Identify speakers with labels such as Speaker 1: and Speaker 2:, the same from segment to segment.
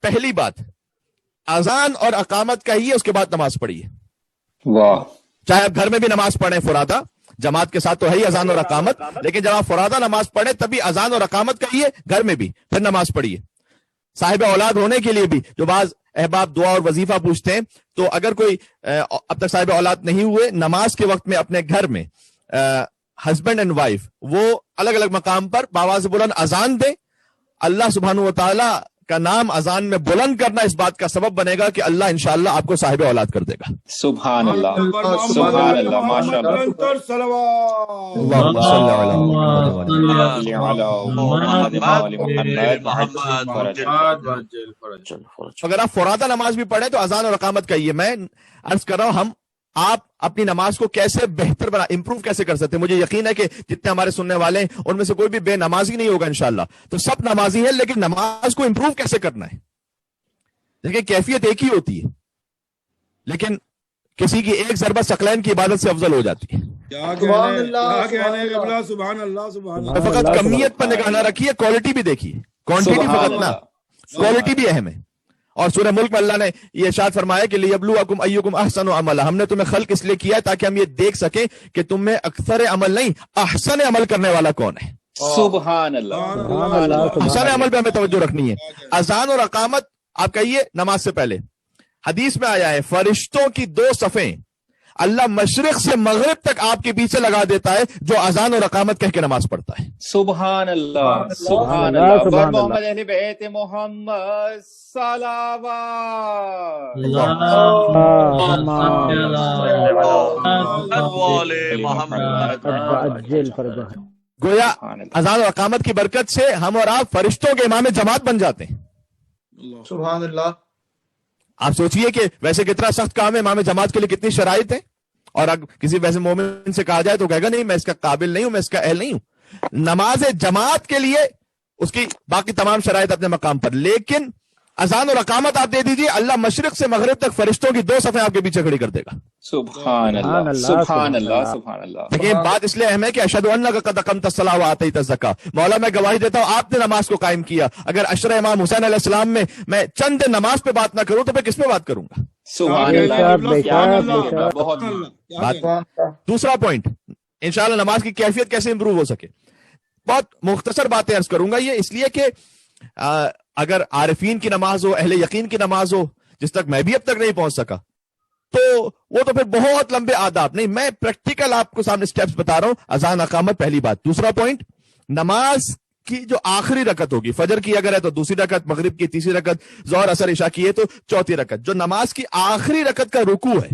Speaker 1: پہلی بات اذان اور اقامت کہیے، اس کے بعد نماز پڑھیے.
Speaker 2: واہ.
Speaker 1: چاہے آپ گھر میں بھی نماز پڑھیں فرادہ، جماعت کے ساتھ تو ہے ہی اذان اور اقامت، لیکن جب آپ فرادہ نماز پڑھیں تبھی اذان اور اقامت کہیے گھر میں بھی، پھر نماز پڑھیے. صاحب اولاد ہونے کے لیے بھی جو بعض احباب دعا اور وظیفہ پوچھتے ہیں، تو اگر کوئی اب تک صاحب اولاد نہیں ہوئے، نماز کے وقت میں اپنے گھر میں ہسبینڈ اینڈ وائف وہ الگ الگ مقام پر بآواز بلند اذان دیں. اللہ سبحانہ و تعالی کا نام اذان میں بلند کرنا اس بات کا سبب بنے گا کہ اللہ انشاءاللہ آپ کو صاحب اولاد کر دے گا.
Speaker 2: سبحان اللہ، سبحان اللہ، ماشاء اللہ.
Speaker 1: اللہم صلی علی محمد. اگر آپ فرادہ نماز بھی پڑھیں تو اذان اور اقامت کہیے. میں عرض کر رہا ہوں آپ اپنی نماز کو کیسے بہتر بنا، امپروو کیسے کر سکتے ہیں. مجھے یقین ہے کہ جتنے ہمارے سننے والے ہیں ان میں سے کوئی بھی بے نمازی نہیں ہوگا انشاءاللہ. تو سب نمازی ہیں، لیکن نماز کو امپروو کیسے کرنا ہے. دیکھیں کیفیت ایک ہی ہوتی ہے، لیکن کسی کی ایک ضربہ ثقلین کی عبادت سے افضل ہو جاتی ہے. فقط کمیت پر نگاہ نہ رکھیے، کوالٹی بھی دیکھیے. کوانٹٹی فقط نہ، کوالٹی بھی اہم ہے. اور سورہ ملک میں اللہ نے یہ ارشاد فرمایا کہ لیبلوکم ایکم احسن عملا. ہم نے تمہیں خلق اس لیے کیا ہے تاکہ ہم یہ دیکھ سکیں کہ تم میں اکثر عمل نہیں، احسن عمل کرنے والا کون ہے.
Speaker 2: سبحان اللہ.
Speaker 1: احسن عمل پہ ہمیں توجہ رکھنی ہے. اذان اور اقامت آپ کہیے نماز سے پہلے. حدیث میں آیا ہے فرشتوں کی 2 صفیں اللہ مشرق سے مغرب تک آپ کے پیچھے لگا دیتا ہے جو اذان اور اقامت کہہ کے نماز پڑھتا ہے.
Speaker 2: سبحان اللہ، سبحان اللہ. بر محمد اہل بیت محمد صلوات.
Speaker 1: گویا اذان اور اقامت کی برکت سے ہم اور آپ فرشتوں کے امام جماعت بن جاتے ہیں.
Speaker 3: سبحان اللہ.
Speaker 1: آپ سوچئے کہ ویسے کتنا سخت کام ہے، امام جماعت کے لیے کتنی شرائط ہے. اور اگر کسی ویسے مومن سے کہا جائے تو کہے گا نہیں میں اس کا قابل نہیں ہوں، میں اس کا اہل نہیں ہوں. نماز جماعت کے لیے اس کی باقی تمام شرائط اپنے مقام پر، لیکن اذان اور اقامت آپ دے دیجیے، اللہ مشرق سے مغرب تک فرشتوں کی 2 صفیں آپ کے پیچھے کھڑی کر دے گا.
Speaker 2: سبحان اللہ، سبحان اللہ، سبحان اللہ.
Speaker 1: لیکن بات اس لیے اہم ہے کہ اشہد انک قد اقمت الصلاۃ وآتیت الزکاۃ. مولا میں گواہی دیتا ہوں آپ نے نماز کو قائم کیا. اگر عشرہ امام حسین علیہ السلام میں چند نماز پہ بات نہ کروں تو پھر کس پہ بات کروں گا.
Speaker 2: سبحان اللہ. بہت
Speaker 1: دوسرا پوائنٹ، انشاءاللہ نماز کی کیفیت کیسے امپروو ہو سکے. بہت مختصر باتیں عرض کروں گا. یہ اس لیے کہ اگر عارفین کی نماز ہو، اہل یقین کی نماز ہو، جس تک میں بھی اب تک نہیں پہنچ سکا، تو وہ تو پھر بہت لمبے آداب نہیں. میں پریکٹیکل آپ کو سامنے سٹیپس بتا رہا ہوں. اذان اقامت پہلی بات. دوسرا پوائنٹ، نماز کی جو آخری رکعت ہوگی، فجر کی اگر ہے تو دوسری رکعت، مغرب کی تیسری رکعت، ظہر عصر عشاء کی ہے تو چوتھی رکعت. جو نماز کی آخری رکعت کا رکوع ہے،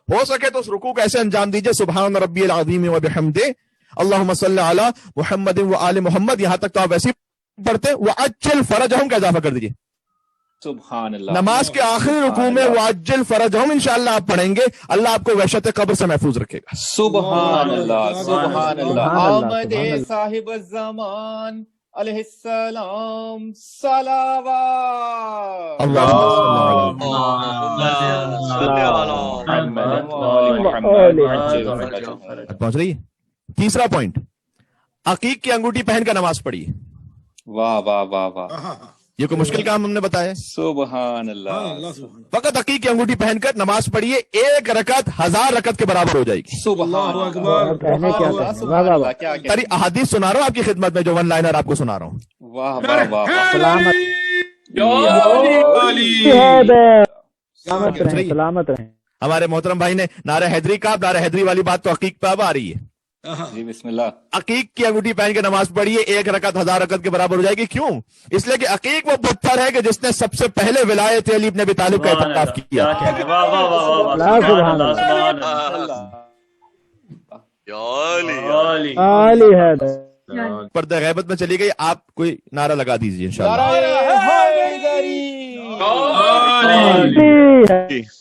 Speaker 1: ہو سکے تو اس رکوع کو ایسے انجام دیجئے سبحان ربی العظیم وبحمدہ اللہم صلی علی محمد وآل محمد. یہاں تک تو آپ ویسے پڑھتے وَعَجِّلْ فَرَجَهُمْ کا اضافہ کر دیجئے.
Speaker 2: سبحان اللہ.
Speaker 1: نماز کے آخری رکوع میں وَعَجِّلْ فَرَجَهُمْ انشاءاللہ آپ پڑھیں گے، اللہ آپ کو وحشت قبر سے محفوظ رکھے گا.
Speaker 2: سبحان اللہ، سبحان اللہ. آمد صاحب الزمان علیہ السلام صلوات.
Speaker 1: پہنچ رہی ہے. تیسرا پوائنٹ، عقیق کی انگوٹھی پہن کر نماز پڑھیے.
Speaker 2: واہ واہ واہ واہ.
Speaker 1: یہ کوئی مشکل کام ہم نے بتایا؟
Speaker 2: سبحان اللہ.
Speaker 1: فقط عقیق کی انگوٹھی پہن کر نماز پڑھیے، 1 رکعت 1000 رکعت کے برابر ہو جائے گی.
Speaker 2: سبحان اللہ.
Speaker 1: ساری احادیث سنا رہا ہوں آپ کی خدمت میں، جو ون لائنر آپ کو سنا رہا ہوں.
Speaker 2: واہ واہ واہ.
Speaker 4: سلامت رہیں.
Speaker 1: ہمارے محترم بھائی نے نعرہ حیدری کا، نعرہ حیدری والی بات تو عقیق پہ اب آ رہی ہے.
Speaker 2: جی بسم اللہ.
Speaker 1: عقیق کی انگوٹھی پہن کے نماز پڑھیے، 1 رکعت 1000 رکعت کے برابر ہو جائے گی. کیوں؟ اس لیے کہ عقیق وہ پتھر ہے کہ جس نے سب سے پہلے ولایت علی ابن ابی طالب کا اعتراف کیا. پردہ غیبت میں چلی گئی، آپ کوئی نعرہ لگا دیجیے انشاءاللہ.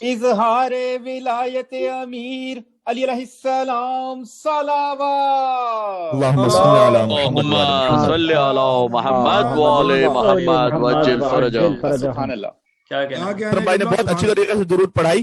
Speaker 2: اظہار ولایت امیر علی علیہ السلام صلوات.
Speaker 1: اللہم صلی علی محمد
Speaker 5: صلی علی محمد وآل محمد وجل فرجہ.
Speaker 2: سبحان اللہ.
Speaker 1: محترم بھائی نے بہت اچھی طریقے سے درود پڑھائی.